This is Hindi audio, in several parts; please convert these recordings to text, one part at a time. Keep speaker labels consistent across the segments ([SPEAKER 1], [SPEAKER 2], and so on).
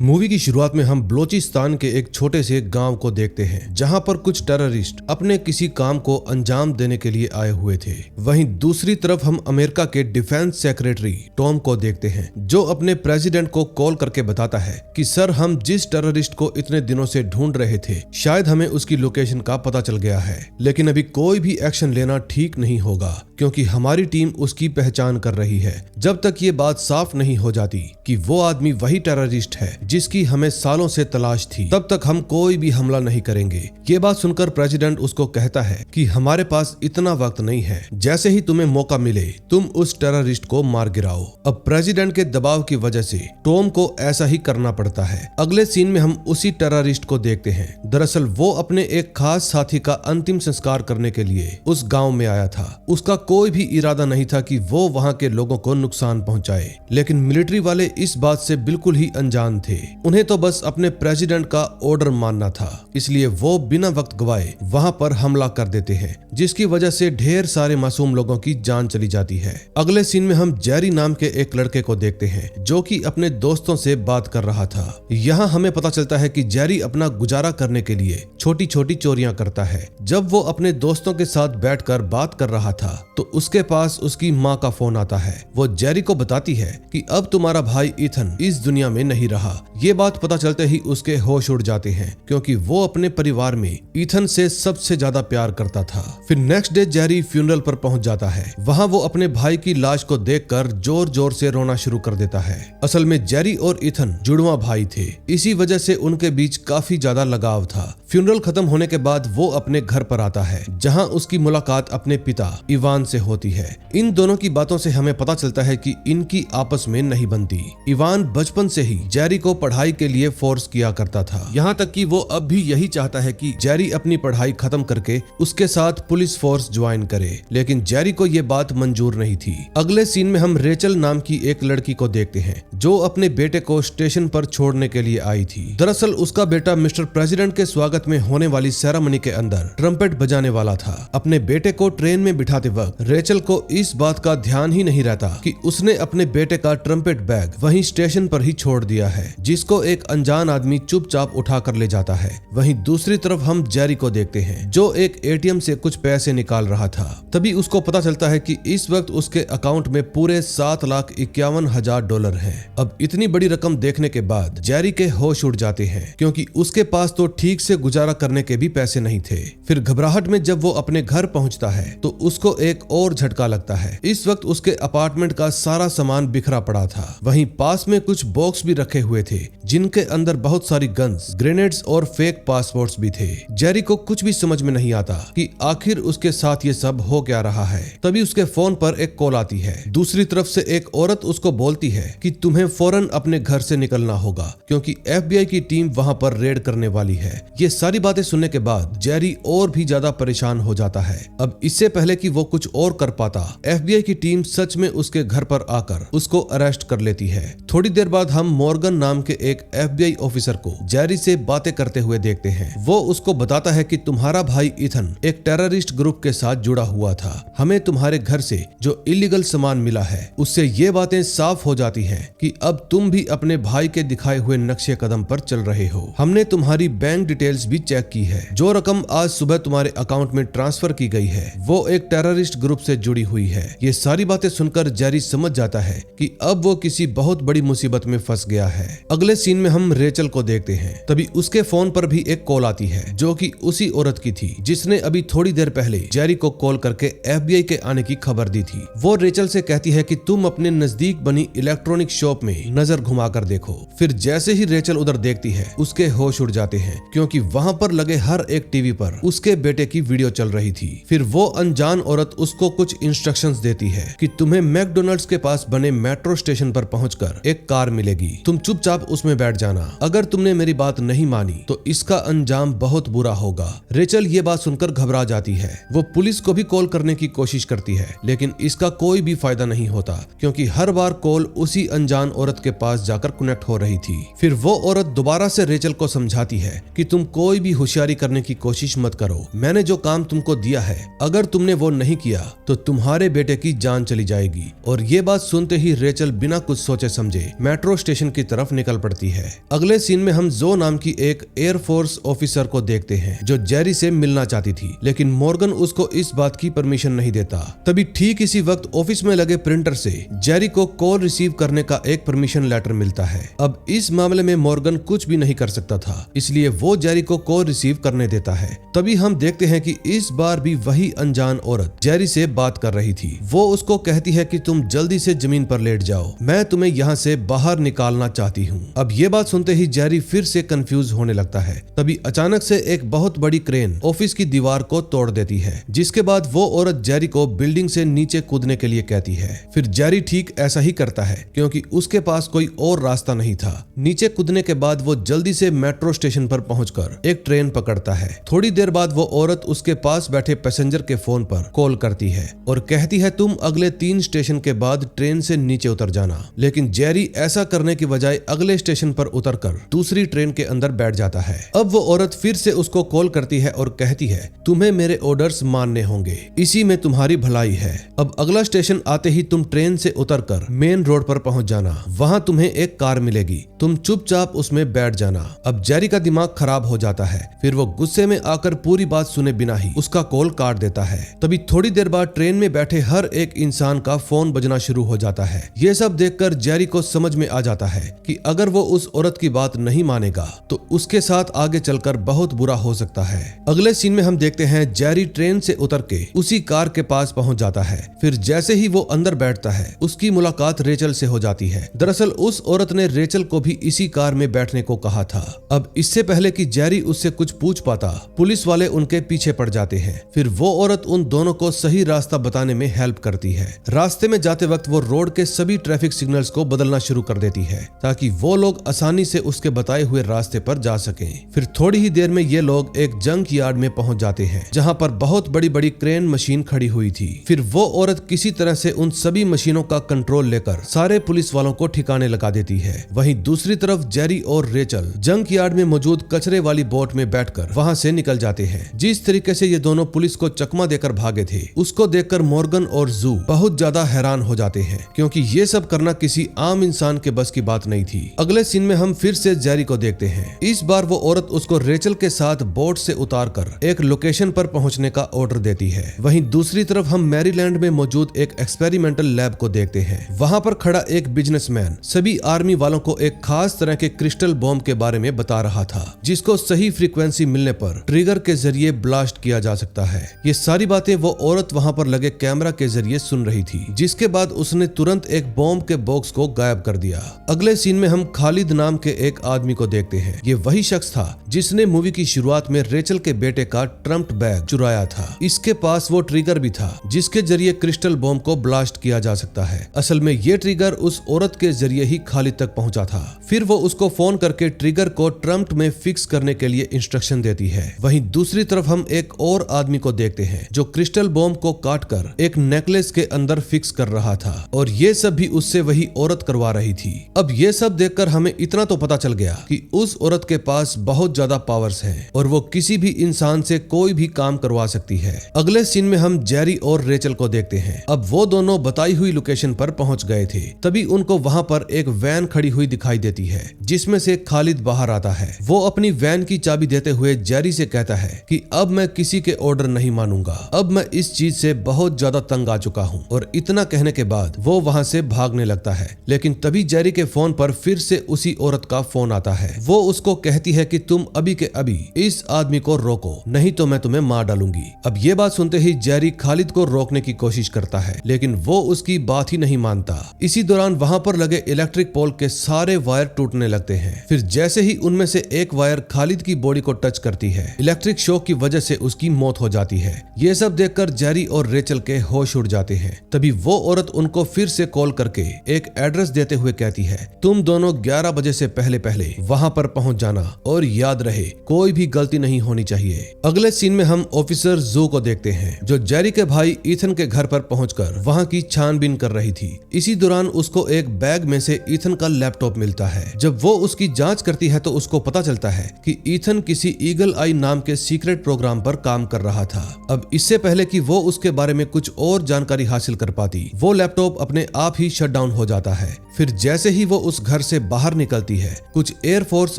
[SPEAKER 1] मूवी की शुरुआत में हम बलोचिस्तान के एक छोटे से गांव को देखते हैं जहां पर कुछ टेररिस्ट अपने किसी काम को अंजाम देने के लिए आए हुए थे। वहीं दूसरी तरफ हम अमेरिका के डिफेंस सेक्रेटरी टॉम को देखते हैं जो अपने प्रेसिडेंट को कॉल करके बताता है कि सर, हम जिस टेररिस्ट को इतने दिनों से ढूंढ रहे थे शायद हमें उसकी लोकेशन का पता चल गया है, लेकिन अभी कोई भी एक्शन लेना ठीक नहीं होगा क्योंकि हमारी टीम उसकी पहचान कर रही है। जब तक ये बात साफ नहीं हो जाती कि वो आदमी वही टेररिस्ट है जिसकी हमें सालों से तलाश थी, तब तक हम कोई भी हमला नहीं करेंगे। ये बात सुनकर प्रेसिडेंट उसको कहता है कि हमारे पास इतना वक्त नहीं है, जैसे ही तुम्हें मौका मिले तुम उस टेररिस्ट को मार गिराओ। अब प्रेसिडेंट के दबाव की वजह से टॉम को ऐसा ही करना पड़ता है। अगले सीन में हम उसी टेररिस्ट को देखते हैं। दरअसल वो अपने एक खास साथी का अंतिम संस्कार करने के लिए उस गाँव में आया था। उसका कोई भी इरादा नहीं था कि वो वहाँ के लोगों को नुकसान पहुँचाए, लेकिन मिलिट्री वाले इस बात से बिल्कुल ही अनजान थे। उन्हें तो बस अपने प्रेसिडेंट का ऑर्डर मानना था, इसलिए वो बिना वक्त गवाए वहां पर हमला कर देते हैं, जिसकी वजह से ढेर सारे मासूम लोगों की जान चली जाती है। अगले सीन में हम जेरी नाम के एक लड़के को देखते हैं जो कि अपने दोस्तों से बात कर रहा था। यहाँ हमें पता चलता है कि जेरी अपना गुजारा करने के लिए छोटी छोटी चोरियां करता है। जब वो अपने दोस्तों के साथ बैठकर बात कर रहा था तो उसके पास उसकी माँ का फोन आता है। वो जेरी को बताती है कि अब तुम्हारा भाई इथन इस दुनिया में नहीं रहा। ये बात पता चलते ही उसके होश उड़ जाते हैं क्योंकि वो अपने परिवार में इथन से सबसे ज्यादा प्यार करता था। फिर नेक्स्ट डे जेरी फ्यूनरल पर पहुंच जाता है। वहां वो अपने भाई की लाश को देखकर जोर जोर से रोना शुरू कर देता है। असल में जेरी और इथन जुड़वा भाई थे, इसी वजह से उनके बीच काफी ज्यादा लगाव था। फ्यूनरल खत्म होने के बाद वो अपने घर पर आता है जहां उसकी मुलाकात अपने पिता इवान से होती है। इन दोनों की बातों से हमें पता चलता है कि इनकी आपस में नहीं बनती। इवान बचपन से ही जेरी को पढ़ाई के लिए फोर्स किया करता था, यहाँ तक कि वो अब भी यही चाहता है कि जेरी अपनी पढ़ाई खत्म करके उसके साथ पुलिस फोर्स ज्वाइन करे, लेकिन जेरी को ये बात मंजूर नहीं थी। अगले सीन में हम रेचल नाम की एक लड़की को देखते हैं जो अपने बेटे को स्टेशन पर छोड़ने के लिए आई थी। दरअसल उसका बेटा मिस्टर प्रेसिडेंट के स्वागत में होने वाली सेरेमनी के अंदर ट्रम्पेट बजाने वाला था। अपने बेटे को ट्रेन में बिठाते वक्त रेचल को इस बात का ध्यान ही नहीं रहता कि उसने अपने बेटे का ट्रम्पेट बैग वहीं स्टेशन पर ही छोड़ दिया है, जिसको एक अनजान आदमी चुपचाप उठा कर ले जाता है। वहीं दूसरी तरफ हम जेरी को देखते हैं जो एक एटीएम से कुछ पैसे निकाल रहा था। तभी उसको पता चलता है कि इस वक्त उसके अकाउंट में पूरे $7,51,000 हैं। अब इतनी बड़ी रकम देखने के बाद जेरी के होश उड़ जाते हैं क्योंकि उसके पास तो ठीक से गुजारा करने के भी पैसे नहीं थे। फिर घबराहट में जब वो अपने घर पहुंचता है तो उसको एक और झटका लगता है। इस वक्त उसके अपार्टमेंट का सारा सामान बिखरा पड़ा था। वहीं पास में कुछ बॉक्स भी रखे हुए थे जिनके अंदर बहुत सारी गन्स, ग्रेनेड्स और फेक पासपोर्ट्स भी थे। जेरी को कुछ भी समझ में नहीं आता कि आखिर उसके साथ ये सब हो क्या रहा है। तभी उसके फोन पर एक कॉल आती है। दूसरी तरफ से एक औरत उसको बोलती है कि तुम्हें फौरन अपने घर से निकलना होगा क्योंकि FBI की टीम वहां पर रेड करने वाली है। ये सारी बातें सुनने के बाद जेरी और भी ज्यादा परेशान हो जाता है। अब इससे पहले कि वो कुछ और कर पाता, FBI की टीम सच में उसके घर पर आकर उसको अरेस्ट कर लेती है। थोड़ी देर बाद हम मॉर्गन नाम के एक FBI ऑफिसर को जेरी से बातें करते हुए देखते हैं। वो उसको बताता है कि तुम्हारा भाई इथन एक टेररिस्ट ग्रुप के साथ जुड़ा हुआ था। हमें तुम्हारे घर से जो इलीगल सामान मिला है उससे ये बातें साफ हो जाती हैं कि अब तुम भी अपने भाई के दिखाए हुए नक्शे कदम पर चल रहे हो। हमने तुम्हारी बैंक डिटेल्स भी चेक की है। जो रकम आज सुबह तुम्हारे अकाउंट में ट्रांसफर की गई है वो एक टेररिस्ट ग्रुप से जुड़ी हुई है। ये सारी बातें सुनकर जेरी समझ जाता है कि अब वो किसी बहुत बड़ी मुसीबत में फंस गया है। अगले सीन में हम रेचल को देखते हैं। तभी उसके फोन पर भी एक कॉल आती है जो कि उसी औरत की थी जिसने अभी थोड़ी देर पहले जेरी को कॉल करके FBI के आने की खबर दी थी। वो रेचल से कहती है कि तुम अपने नजदीक बनी इलेक्ट्रॉनिक शॉप में नजर घुमा कर देखो। फिर जैसे ही रेचल उधर देखती है उसके होश उड़ जाते हैं क्योंकि वहां पर लगे हर एक टीवी पर उसके बेटे की वीडियो चल रही थी। फिर वो अनजान औरत उसको कुछ इंस्ट्रक्शंस देती है कि तुम्हें मैकडोनल्ड्स के पास बने मेट्रो स्टेशन पर पहुंचकर एक कार मिलेगी, तुम चुपचाप उसमें बैठ जाना। अगर तुमने मेरी बात नहीं मानी तो इसका अंजाम बहुत बुरा होगा। रेचल ये बात सुनकर घबरा जाती है। वो पुलिस को भी कॉल करने की कोशिश करती है लेकिन इसका कोई भी फायदा नहीं होता क्योंकि हर बार कॉल उसी अनजान औरत के पास जाकर कनेक्ट हो रही थी। फिर वो औरत दोबारा से रेचल को समझाती है कि तुम कोई भी होशियारी करने की कोशिश मत करो। मैंने जो काम तुमको दिया है अगर तुमने वो नहीं किया तो तुम्हारे बेटे की जान चली जाएगी। और ये बात सुनते ही रेचल बिना कुछ सोचे समझे मेट्रो स्टेशन की तरफ निकल पड़ती है। अगले सीन में हम जो नाम की एक एयरफोर्स ऑफिसर को देखते हैं जो जेरी से मिलना चाहती थी, लेकिन मॉर्गन उसको इस बात की परमिशन नहीं देता। तभी ठीक इसी वक्त ऑफिस में लगे प्रिंटर से जेरी को कॉल रिसीव करने का एक परमिशन लेटर मिलता है। अब इस मामले में मॉर्गन कुछ भी नहीं कर सकता था, इसलिए वो जेरी को कॉल रिसीव करने देता है। तभी हम देखते हैं कि इस बार भी वही अनजान औरत जेरी से बात कर रही थी। वो उसको कहती है कि तुम जल्दी से जमीन पर लेट जाओ, मैं तुम्हें यहाँ से बाहर निकालना चाहती हूँ। अब ये बात सुनते ही जेरी फिर से कंफ्यूज होने लगता है। तभी अचानक से एक बहुत बड़ी क्रेन ऑफिस की दीवार को तोड़ देती है, जिसके बाद वो औरत जेरी को बिल्डिंग से नीचे कूदने के लिए कहती है। फिर जेरी ठीक ऐसा ही करता है, क्योंकि उसके पास कोई और रास्ता नहीं था। नीचे कूदने के बाद वो जल्दी से मेट्रो स्टेशन पर पहुंचकर एक ट्रेन पकड़ता है। थोड़ी देर बाद वो औरत उसके पास बैठे पैसेंजर के फोन पर कॉल करती है और कहती है तुम अगले 3 स्टेशन के बाद ट्रेन से नीचे उतर जाना। लेकिन जेरी ऐसा करने की बजाय अगले स्टेशन पर उतरकर दूसरी ट्रेन के अंदर बैठ जाता है। अब वो औरत फिर से उसको कॉल करती है और कहती है तुम्हें मेरे ऑर्डर्स मानने होंगे, इसी में तुम्हारी भलाई है। अब अगला स्टेशन आते ही तुम ट्रेन से उतरकर मेन रोड पर पहुंच जाना, वहां तुम्हें एक कार मिलेगी, तुम चुपचाप उसमें बैठ जाना। अब जेरी का दिमाग खराब हो जाता है। फिर वो गुस्से में आकर पूरी बात सुने बिना ही उसका कॉल काट देता है। तभी थोड़ी देर बाद ट्रेन में बैठे हर एक इंसान का फोन बजना शुरू हो जाता है। ये सब देखकर जेरी को समझ में आ जाता है कि अगर वो उस औरत की बात नहीं मानेगा तो उसके साथ आगे चलकर बहुत बुरा हो सकता है। अगले सीन में हम देखते हैं जेरी ट्रेन से उतर के उसी कार के पास पहुंच जाता है। फिर जैसे ही वो अंदर बैठता है उसकी मुलाकात रेचल से हो जाती है। दरअसल उस औरत ने रेचल को भी इसी कार में बैठने को कहा था। अब इससे पहले कि जेरी उससे कुछ पूछ पाता, पुलिस वाले उनके पीछे पड़ जाते हैं। फिर वो औरत उन दोनों को सही रास्ता बताने में हेल्प करती है। रास्ते में जाते वक्त वो रोड के सभी ट्रैफिक सिग्नल्स को बदलना शुरू कर देती है ताकि वो लोग आसानी से उसके बताए हुए रास्ते पर जा सकें। फिर थोड़ी ही देर में ये लोग एक जंक यार्ड में पहुंच जाते हैं जहां पर बहुत बड़ी बड़ी क्रेन मशीन खड़ी हुई थी। फिर वो औरत किसी तरह से उन सभी मशीनों का कंट्रोल लेकर सारे पुलिस वालों को ठिकाने लगा देती है। वहीं दूसरी तरफ जेरी और रेचल जंक यार्ड में मौजूद कचरे वाली बोट में बैठकर वहां से निकल जाते हैं। जिस तरीके से ये दोनों पुलिस को चकमा देकर भागे थे उसको देखकर मॉर्गन और जू बहुत ज्यादा हैरान हो जाते हैं, क्योंकि ये सब करना किसी आम इंसान के बस की बात नहीं थी। अगले सीन में हम फिर से जेरी को देखते हैं। इस बार वो औरत उसको रेचल के साथ बोट से उतारकर एक लोकेशन पर पहुंचने का ऑर्डर देती है। वहीं दूसरी तरफ हम मैरीलैंड में मौजूद एक एक्सपेरिमेंटल लैब को देखते हैं। वहां पर खड़ा एक बिजनेसमैन सभी आर्मी वालों को एक खास तरह के क्रिस्टल बॉम्ब के बारे में बता रहा था, जिसको सही फ्रीक्वेंसी मिलने पर ट्रिगर के जरिए ब्लास्ट किया जा सकता है। ये सारी बातें वो औरत वहां पर लगे कैमरा के जरिए सुन रही थी, जिसके बाद उसने तुरंत एक बॉम्ब के बॉक्स को गायब कर दिया। अगले सीन में हम खालिद नाम के एक आदमी को देखते हैं। ये वही शख्स था जिसने मूवी की शुरुआत में रेचल के बेटे का ट्रम्प्ड बैग चुराया था। इसके पास वो ट्रिगर भी था जिसके जरिए क्रिस्टल बॉम्ब को ब्लास्ट किया जा सकता है। असल में ये ट्रिगर उस औरत के जरिए ही खालिद तक पहुंचा था। फिर वो उसको फोन करके ट्रिगर को ट्रम्प्ड में फिक्स करने के लिए इंस्ट्रक्शन देती है। वहीं दूसरी तरफ हम एक और आदमी को देखते हैं जो क्रिस्टल बॉम्ब को काटकर एक नेकलेस के अंदर फिक्स कर रहा था, और ये सब भी उससे वही औरत करवा रही थी। अब ये सब देखकर हमें इतना तो पता चल गया कि उस औरत के पास बहुत ज्यादा पावर्स हैं और वो किसी भी इंसान से कोई भी काम करवा सकती है। अगले सीन में हम जेरी और रेचल को देखते हैं। अब वो दोनों बताई हुई लोकेशन पर पहुंच गए थे। तभी उनको वहां पर एक वैन खड़ी हुई दिखाई देती है जिसमें से खालिद बाहर आता है। वो अपनी वैन की चाबी देते हुए जेरी से कहता है कि अब मैं किसी के ऑर्डर नहीं मानूंगा, अब मैं इस चीज से बहुत ज्यादा तंग आ चुका हूँ। और इतना कहने के बाद वो वहां से भागने लगता है। लेकिन तभी जेरी के फोन पर फिर से उसी औरत का फोन आता है। वो उसको कहती है कि तुम अभी के अभी इस आदमी को रोको, नहीं तो मैं तुम्हें मार डालूंगी। अब ये बात सुनते ही जेरी खालिद को रोकने की कोशिश करता है, लेकिन वो उसकी बात ही नहीं मानता। इसी दौरान वहां पर लगे इलेक्ट्रिक पोल के सारे वायर टूटने लगते हैं। फिर जैसे ही उनमें से एक वायर खालिद की बॉडी को टच करती है, इलेक्ट्रिक शॉक की वजह से उसकी मौत हो जाती है। ये सब देखकर जेरी और रेचल के होश उड़ जाते हैं। तभी वो औरत उनको फिर से कॉल करके एक एड्रेस देते हुए कहती है तुम दोनों 11 बजे से पहले पहले वहां पर पहुंच जाना, और याद रहे कोई भी गलती नहीं होनी चाहिए। अगले सीन में हम ऑफिसर जू को देखते हैं जो जेरी के भाई ईथन के घर पर पहुंचकर वहां की छानबीन कर रही थी। इसी दौरान उसको एक बैग में से ईथन का लैपटॉप मिलता है। जब वो उसकी जांच करती है तो उसको पता चलता है कि ईथन किसी ईगल आई नाम के सीक्रेट प्रोग्राम पर काम कर रहा था। अब इससे पहले कि वो उसके बारे में कुछ और जानकारी हासिल कर पाती, वो लैपटॉप अपने आप ही शट डाउन हो जाता है। फिर जैसे ही वो उस घर से बाहर निकलती है। कुछ एयरफोर्स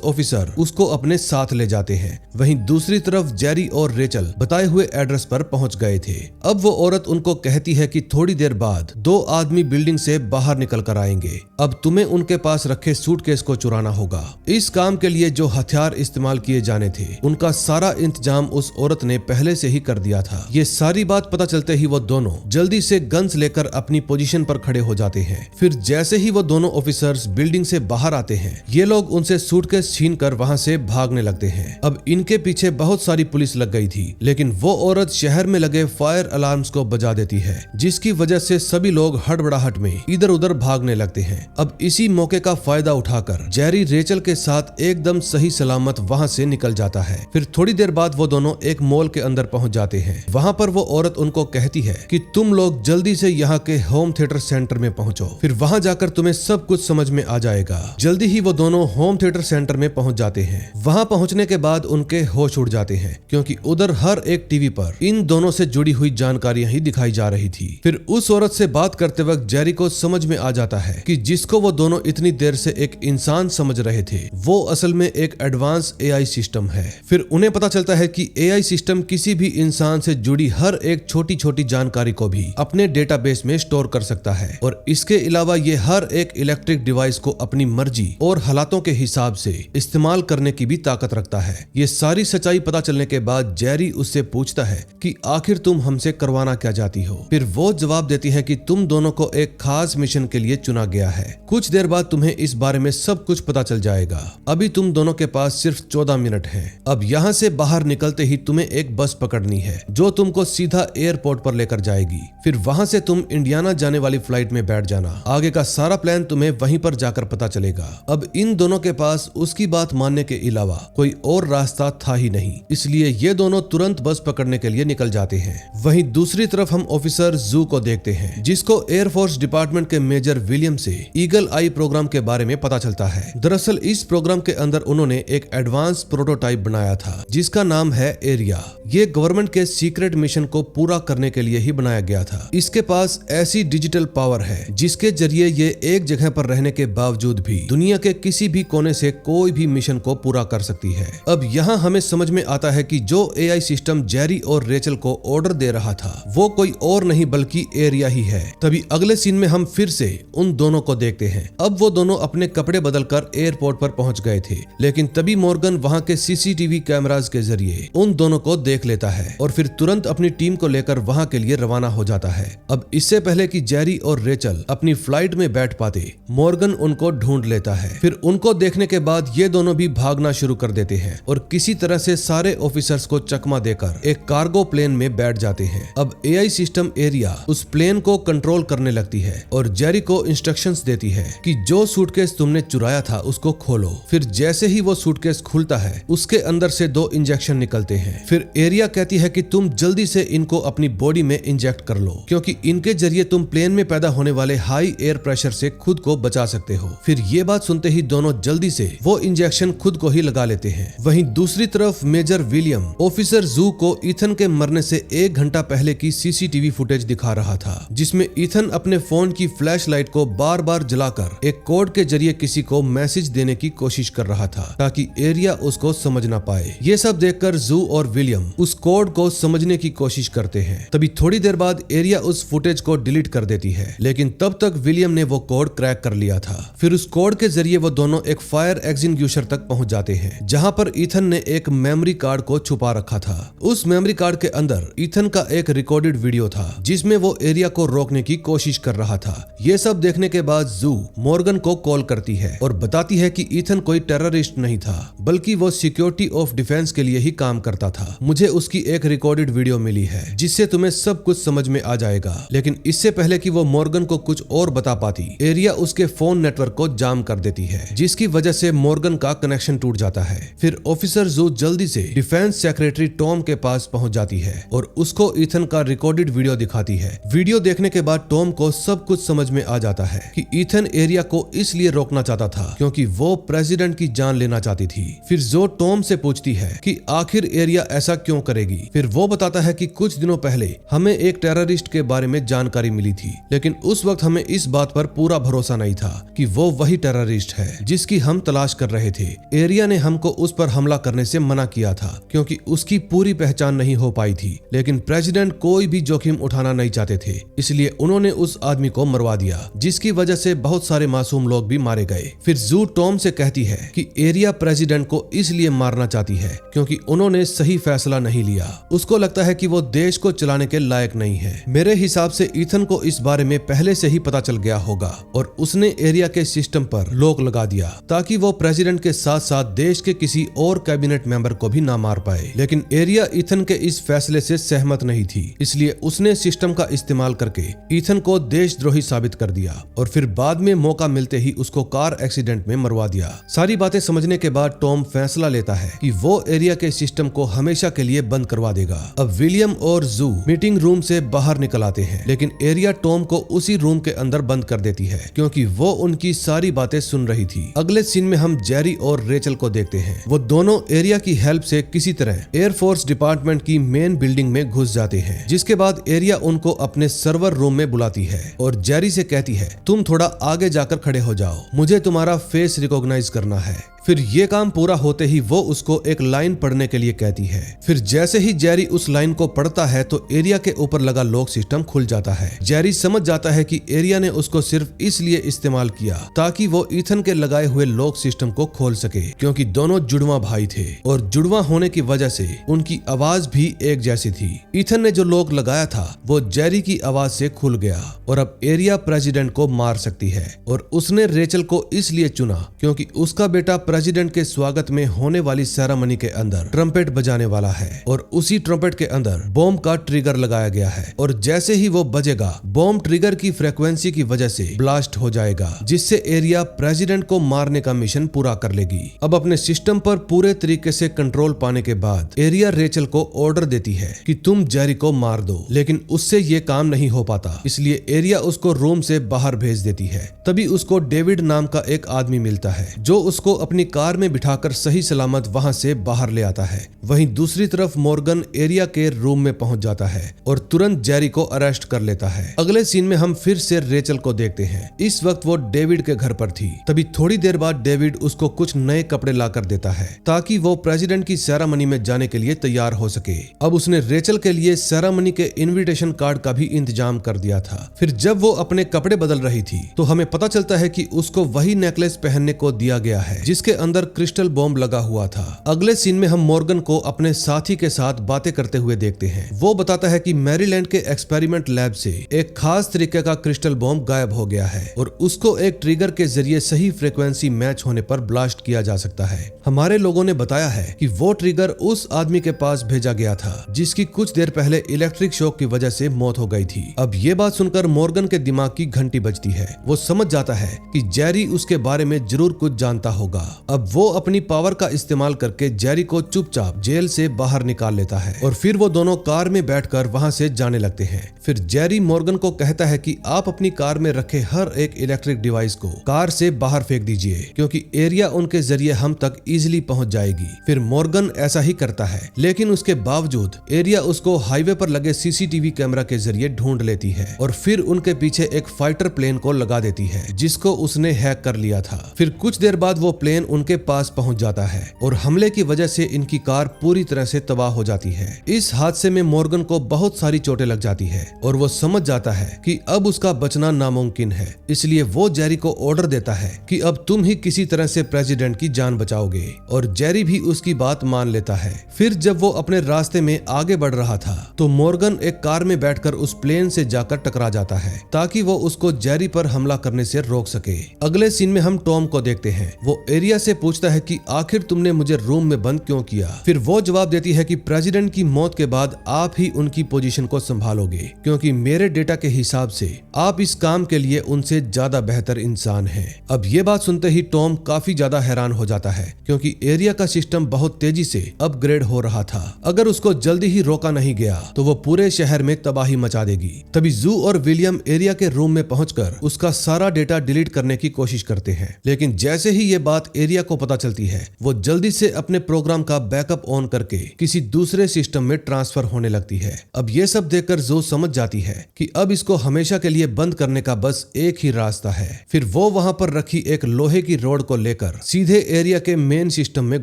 [SPEAKER 1] ऑफिसर उसको अपने साथ ले जाते हैं। वहीं दूसरी तरफ जेरी और रेचल बताए हुए एड्रेस पर पहुंच गए थे। अब वो औरत उनको कहती है कि थोड़ी देर बाद 2 आदमी बिल्डिंग से बाहर निकल कर आएंगे। अब तुम्हें उनके पास रखे सूटकेस को चुराना होगा। इस काम के लिए जो हथियार इस्तेमाल किए जाने थे उनका सारा इंतजाम उस औरत ने पहले से ही कर दिया था। ये सारी बात पता चलते ही वो दोनों जल्दी से गन्स लेकर अपनी पोजीशन पर खड़े हो जाते हैं। फिर जैसे ही वो दोनों ऑफिसर्स बिल्डिंग से बाहर आते हैं, ये लोग उनसे सूटकेस छीनकर वहां से भागने लगते हैं। अब इनके पीछे बहुत सारी पुलिस लग गई थी, लेकिन वो औरत शहर में लगे फायर अलार्म्स को बजा देती है, जिसकी वजह से सभी लोग हड़बड़ाहट में इधर उधर भागने लगते हैं। अब इसी मौके का फायदा उठाकर जेरी रेचल के साथ एकदम सही सलामत वहां से निकल जाता है। फिर थोड़ी देर बाद वो दोनों एक मॉल के अंदर पहुंच जाते हैं। वहां पर वो औरत उनको कहती है कि तुम लोग जल्दी से यहाँ के होम थिएटर सेंटर में पहुंचो, फिर वहां जाकर तुम्हें सब कुछ समझ में आ जाएगा। जल्दी ही वो दोनों होम थिएटर सेंटर में पहुंच जाते हैं। वहां पहुंचने के बाद उनके होश उड़ जाते हैं, क्योंकि उधर हर एक टीवी पर इन दोनों से जुड़ी हुई जानकारियां ही दिखाई जा रही थी। फिर उस औरत से बात करते वक्त जेरी को समझ में आ जाता है कि जिसको वो दोनों इतनी देर से एक इंसान समझ रहे थे, वो असल में एक एडवांस एआई सिस्टम है। फिर उन्हें पता चलता है कि एआई सिस्टम किसी भी इंसान से जुड़ी हर एक छोटी छोटी जानकारी को भी अपने डेटाबेस में स्टोर कर सकता है, और इसके अलावा ये हर एक इलेक्ट्रिक डिवाइस को अपनी मर्जी और हालातों के हिसाब से इस्तेमाल करने की भी ताकत रखता है। ये सारी सच्चाई पता चलने के बाद जेरी उससे पूछता है कि आखिर तुम हमसे करवाना क्या चाहती हो। फिर वो जवाब देती है कि तुम दोनों को एक खास मिशन के लिए चुना गया है। कुछ देर बाद तुम्हें इस बारे में सब कुछ पता चल जाएगा। अभी तुम दोनों के पास सिर्फ 14 मिनट है। अब यहाँ से बाहर निकलते ही तुम्हें एक बस पकड़नी है जो तुमको सीधा एयरपोर्ट पर लेकर जाएगी। फिर वहां से तुम इंडियाना जाने वाली फ्लाइट में बैठ जाना। आगे का सारा प्लान तुम्हें वहीं पर जाकर पता चलेगा। अब इन दोनों के पास उसकी बात मानने के अलावा कोई और रास्ता था ही नहीं, इसलिए ये दोनों तुरंत बस पकड़ने के लिए निकल जाते हैं। वहीं दूसरी तरफ हम ऑफिसर जू को देखते हैं, जिसको एयरफोर्स डिपार्टमेंट के मेजर विलियम से ईगल आई प्रोग्राम के बारे में पता चलता है। दरअसल इस प्रोग्राम के अंदर उन्होंने एक एडवांस प्रोटोटाइप बनाया था जिसका नाम है एरिया। ये गवर्नमेंट के सीक्रेट मिशन को पूरा करने के लिए ही बनाया गया था। इसके पास ऐसी डिजिटल पावर है जिसके जरिए ये एक जगह पर रहने के बावजूद भी दुनिया के किसी भी कोने से कोई भी मिशन को पूरा कर सकती है। अब यहाँ हमें समझ में आता है कि जो एआई सिस्टम जेरी और रेचल को ऑर्डर दे रहा था वो कोई और नहीं बल्कि एरिया ही है। तभी अगले सीन में हम फिर से उन दोनों को देखते हैं। अब वो दोनों अपने कपड़े बदलकर एयरपोर्ट पर पहुंच गए थे, लेकिन तभी मॉर्गन वहां के सीसीटीवी कैमरास के जरिए उन दोनों को देख लेता है और फिर तुरंत अपनी टीम को लेकर वहां के लिए रवाना हो जाता है। अब इससे पहले कि जेरी और रेचल अपनी फ्लाइट में बैठ पाते, मॉर्गन उनको ढूंढ लेता है। फिर उनको देखने के बाद ये दोनों भी भागना शुरू कर देते हैं और किसी तरह से सारे ऑफिसर्स को चकमा देकर एक कार्गो प्लेन में बैठ जाते हैं। अब एआई सिस्टम एरिया उस प्लेन को कंट्रोल करने लगती है और जेरी को इंस्ट्रक्शंस देती है कि जो सूटकेस तुमने चुराया था उसको खोलो। फिर जैसे ही वो सूटकेस खुलता है, उसके अंदर से 2 इंजेक्शन निकलते हैं। फिर एरिया कहती है कि तुम जल्दी से इनको अपनी बॉडी में इंजेक्ट कर लो, क्योंकि इनके जरिए तुम प्लेन में पैदा होने वाले हाई एयर प्रेशर से खुद को बचा सकते हो। फिर ये बात सुनते ही दोनों जल्दी से वो इंजेक्शन खुद को ही लगा लेते हैं। वहीं दूसरी तरफ मेजर विलियम ऑफिसर जू को ईथन के मरने से 1 घंटा पहले की सीसीटीवी फुटेज दिखा रहा था, जिसमें ईथन अपने फोन की फ्लैश लाइट को बार बार जलाकर एक कोड के जरिए किसी को मैसेज देने की कोशिश कर रहा था ताकि एरिया उसको समझ ना पाए। ये सब देखकर जू और विलियम उस कोड को समझने की कोशिश करते हैं। तभी थोड़ी देर बाद एरिया उस फुटेज को डिलीट कर देती है, लेकिन तब तक विलियम ने वो कोड क्रैक कर लिया था। फिर उस कोड के जरिए वो दोनों एक फायर एक्सटिंग्विशर तक पहुंच जाते हैं, जहां पर ईथन ने एक मेमोरी कार्ड को छुपा रखा था। उस मेमोरी कार्ड के अंदर ईथन का एक रिकॉर्डेड वीडियो था जिसमें वो एरिया को रोकने की कोशिश कर रहा था। ये सब देखने के बाद जू मॉर्गन को कॉल करती है और बताती है कि ईथन कोई टेररिस्ट नहीं था, बल्कि वो सिक्योरिटी ऑफ डिफेंस के लिए ही काम करता था। मुझे उसकी एक रिकॉर्डेड वीडियो मिली है जिससे तुम्हें सब कुछ समझ में आ जाएगा। लेकिन इससे पहले कि वो मॉर्गन को कुछ और बता पाती, एरिया उसके फोन नेटवर्क को जाम कर देती है, जिसकी वजह से मॉर्गन का कनेक्शन टूट जाता है। फिर ऑफिसर जू जल्दी से डिफेंस सेक्रेटरी टॉम के पास पहुंच जाती है और उसको ईथन का रिकॉर्डेड वीडियो दिखाती है। वीडियो देखने के बाद टॉम को सब कुछ समझ में आ जाता है कि ईथन एरिया को इसलिए रोकना चाहता था क्योंकि वो प्रेसिडेंट की जान लेना चाहती थी। फिर जो टॉम से पूछती है कि आखिर एरिया ऐसा क्यों करेगी। फिर वो बताता है कि कुछ दिनों पहले हमें एक टेररिस्ट के बारे में जानकारी मिली थी, लेकिन उस वक्त हमें इस बात पर पूरा भरोसा नहीं था कि वो वही वही टेररिस्ट है जिसकी हम तलाश कर रहे थे। एरिया ने हमको उस पर हमला करने से मना किया था क्योंकि उसकी पूरी पहचान नहीं हो पाई थी, लेकिन प्रेसिडेंट कोई भी जोखिम उठाना नहीं चाहते थे, इसलिए उन्होंने उस आदमी को मरवा दिया, जिसकी वजह से बहुत सारे मासूम लोग भी मारे गए। फिर जू टॉम से कहती है कि एरिया प्रेसिडेंट को इसलिए मारना चाहती है क्योंकि उन्होंने सही फैसला नहीं लिया। उसको लगता है कि वो देश को चलाने के लायक नहीं है। मेरे हिसाब से ईथन को इस बारे में पहले से ही पता चल गया होगा और उसने एरिया के सिस्टम पर लॉक लगा दिया ताकि वो प्रेसिडेंट के साथ साथ देश के किसी और कैबिनेट मेंबर को भी ना मार पाए। लेकिन एरिया ईथन के इस फैसले से सहमत नहीं थी, इसलिए उसने सिस्टम का इस्तेमाल करके ईथन को देशद्रोही साबित कर दिया और फिर बाद में मौका मिलते ही उसको कार एक्सीडेंट में मरवा दिया। सारी बातें समझने के बाद टॉम फैसला लेता है कि वो एरिया के सिस्टम को हमेशा के लिए बंद करवा देगा। अब विलियम और जू मीटिंग रूम से बाहर निकल आते हैं, लेकिन एरिया टॉम को उसी रूम के अंदर बंद कर देती है क्योंकि वो उनकी सारी बातें सुन रही थी। अगले सीन में हम जेरी और रेचल को देखते हैं। वो दोनों एरिया की हेल्प से किसी तरह एयरफोर्स डिपार्टमेंट की मेन बिल्डिंग में घुस जाते हैं, जिसके बाद एरिया उनको अपने सर्वर रूम में बुलाती है और जेरी से कहती है तुम थोड़ा आगे जाकर खड़े हो जाओ, मुझे तुम्हारा फेस रिकॉग्नाइज करना है। फिर ये काम पूरा होते ही वो उसको एक लाइन पढ़ने के लिए कहती है। फिर जैसे ही जेरी उस लाइन को पढ़ता है तो एरिया के ऊपर लगा लॉक सिस्टम खुल जाता है। जेरी समझ जाता है कि एरिया ने उसको सिर्फ इसलिए इस्तेमाल किया ताकि वो ईथन के लगाए हुए लॉक सिस्टम को खोल सके, क्योंकि दोनों जुड़वा भाई थे और जुड़वा होने की वजह से उनकी आवाज भी एक जैसी थी। ईथन ने जो लॉक लगाया था वो जेरी की आवाज से खुल गया और अब एरिया प्रेसिडेंट को मार सकती है। और उसने रेचल को इसलिए चुना क्योंकि उसका बेटा प्रेसिडेंट के स्वागत में होने वाली सेरेमनी के अंदर ट्रम्पेट बजाने वाला है और उसी ट्रम्पेट के अंदर बॉम्ब का ट्रिगर लगाया गया है और जैसे ही वो बजेगा बॉम्ब ट्रिगर की फ्रीक्वेंसी की वजह से ब्लास्ट हो जाएगा, जिससे एरिया प्रेसिडेंट को मारने का मिशन पूरा कर लेगी। अब अपने सिस्टम पर पूरे तरीके से कंट्रोल पाने के बाद एरिया रेचल को ऑर्डर देती है कि तुम जेरी को मार दो, लेकिन उससे ये काम नहीं हो पाता, इसलिए एरिया उसको रूम से बाहर भेज देती है। तभी उसको डेविड नाम का एक आदमी मिलता है जो उसको अपनी कार में बिठाकर सही सलामत वहां से बाहर ले आता है। वहीं दूसरी तरफ मॉर्गन एरिया के रूम में पहुंच जाता है और तुरंत जेरी को अरेस्ट कर लेता है। अगले सीन में हम फिर से रेचल को देखते हैं। इस वक्त वो डेविड के घर पर थी। तभी थोड़ी देर बाद डेविड उसको कुछ नए कपड़े लाकर देता है ताकि वो प्रेसिडेंट की सेरेमनी में जाने के लिए तैयार हो सके। अब उसने रेचल के लिए सेरेमनी के इन्विटेशन कार्ड का भी इंतजाम कर दिया था। फिर जब वो अपने कपड़े बदल रही थी तो हमें पता चलता है कि उसको वही नेकलेस पहनने को दिया गया है जिसके अंदर क्रिस्टल बॉम्ब लगा हुआ था। अगले सीन में हम मॉर्गन को अपने साथी के साथ बातें करते हुए देखते हैं। वो बताता है कि मैरीलैंड के एक्सपेरिमेंट लैब से एक खास तरीके का क्रिस्टल बॉम्ब गायब हो गया है और उसको एक ट्रिगर के जरिए सही फ्रीक्वेंसी मैच होने पर ब्लास्ट किया जा सकता है। हमारे लोगों ने बताया है कि वो ट्रिगर उस आदमी के पास भेजा गया था जिसकी कुछ देर पहले इलेक्ट्रिक शॉक की वजह से मौत हो गई थी। अब ये बात सुनकर मॉर्गन के दिमाग की घंटी बजती है। वो समझ जाता है कि जेरी उसके बारे में जरूर कुछ जानता होगा। अब वो अपनी पावर का इस्तेमाल करके जेरी को चुपचाप जेल से बाहर निकाल लेता है और फिर वो दोनों कार में बैठकर वहां से जाने लगते हैं। फिर जेरी मॉर्गन को कहता है कि आप अपनी कार में रखे हर एक इलेक्ट्रिक डिवाइस को कार से बाहर फेंक दीजिए क्योंकि एरिया उनके जरिए हम तक इजीली पहुंच जाएगी। फिर मॉर्गन ऐसा ही करता है, लेकिन उसके बावजूद एरिया उसको हाईवे पर लगे सीसीटीवी कैमरा के जरिए ढूंढ लेती है और फिर उनके पीछे एक फाइटर प्लेन को लगा देती है जिसको उसने हैक कर लिया था। फिर कुछ देर बाद वो प्लेन उनके पास पहुंच जाता है और हमले की वजह से इनकी कार पूरी तरह से तबाह हो जाती है। इस हादसे में मॉर्गन को बहुत सारी चोटें लग जाती है और वो समझ जाता है कि अब उसका बचना नामुमकिन है, इसलिए वो जेरी को ऑर्डर देता है कि अब तुम ही किसी तरह से प्रेसिडेंट की जान बचाओगे और जेरी भी उसकी बात मान लेता है। फिर जब वो अपने रास्ते में आगे बढ़ रहा था तो मॉर्गन एक कार में बैठकर उस प्लेन से जाकर टकरा जाता है ताकि वो उसको जेरी पर हमला करने से रोक सके। अगले सीन में हम टॉम को देखते हैं। वो एरिया से पूछता है कि आखिर तुमने मुझे रूम में बंद क्यों किया। फिर वो जवाब देती है कि प्रेसिडेंट की मौत के बाद आप ही उनकी पोजीशन को संभालोगे क्योंकि मेरे डेटा के हिसाब से आप इस काम के लिए उनसे ज्यादा बेहतर इंसान हैं। अब ये बात सुनते ही टॉम काफी ज्यादा हैरान हो जाता है क्योंकि एरिया का सिस्टम बहुत तेजी से अपग्रेड हो रहा था। अगर उसको जल्दी ही रोका नहीं गया तो वो पूरे शहर में तबाही मचा देगी। तभी जू और विलियम एरिया के रूम में पहुंचकर उसका सारा डेटा डिलीट करने की कोशिश करते हैं, लेकिन जैसे ही ये बात एरिया को पता चलती है वो जल्दी से अपने प्रोग्राम का बैकअप ऑन करके किसी दूसरे सिस्टम में ट्रांसफर होने लगती है। अब ये सब देखकर जो समझ जाती है कि अब इसको हमेशा के लिए बंद करने का बस एक ही रास्ता है। फिर वो वहां पर रखी एक लोहे की रोड को लेकर सीधे एरिया के मेन सिस्टम में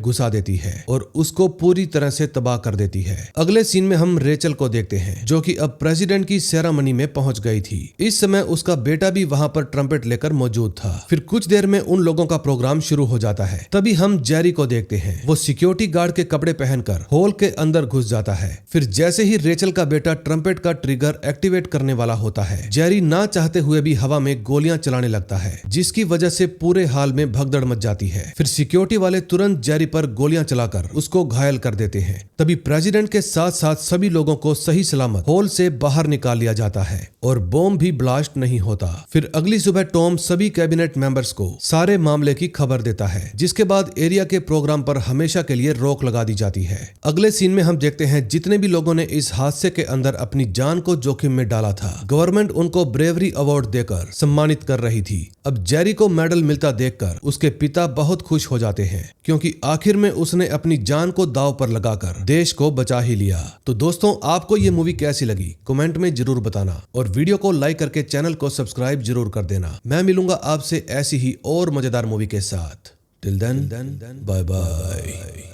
[SPEAKER 1] घुसा देती है और उसको पूरी तरह से तबाह कर देती है। अगले सीन में हम रेचल को देखते हैं जो कि अब प्रेसिडेंट की सेरेमनी में पहुंच गई थी। इस समय उसका बेटा भी वहां पर ट्रम्पेट लेकर मौजूद था। फिर कुछ देर में उन लोगों का प्रोग्राम शुरू हो जाता है। तभी हम जेरी को देखते हैं। वो सिक्योरिटी गार्ड के कपड़े पहनकर हॉल के अंदर घुस जाता है। फिर जैसे ही रेचल का बेटा ट्रम्पेट का ट्रिगर एक्टिवेट करने वाला होता है, जेरी ना चाहते हुए भी हवा में गोलियां चलाने लगता है, जिसकी वजह से पूरे हाल में भगदड़ मच जाती है। फिर सिक्योरिटी वाले तुरंत जेरी पर गोलियां चलाकर उसको घायल कर देते हैं। तभी प्रेसिडेंट के साथ साथ सभी लोगों को सही सलामत हॉल से बाहर निकाल लिया जाता है और बॉम्ब भी ब्लास्ट नहीं होता। फिर अगली सुबह टॉम सभी कैबिनेट मेंबर्स को सारे मामले की खबर देता है, जिसके बाद एरिया के प्रोग्राम पर हमेशा के लिए रोक लगा दी जाती है। अगले सीन में हम देखते हैं जितने भी लोगों ने इस हादसे के अंदर अपनी जान को जोखिम में डाला था, गवर्नमेंट उनको ब्रेवरी अवार्ड देकर सम्मानित कर रही थी। अब जेरी को मेडल मिलता देखकर उसके पिता बहुत खुश हो जाते हैं, क्योंकि आखिर में उसने अपनी जान को दांव पर लगाकर देश को बचा ही लिया। तो दोस्तों, आपको ये मूवी कैसी लगी कमेंट में जरूर बताना और वीडियो को लाइक करके चैनल को सब्सक्राइब जरूर कर देना। मैं मिलूंगा आपसे ऐसी ही और मजेदार मूवी के साथ। Till then bye bye.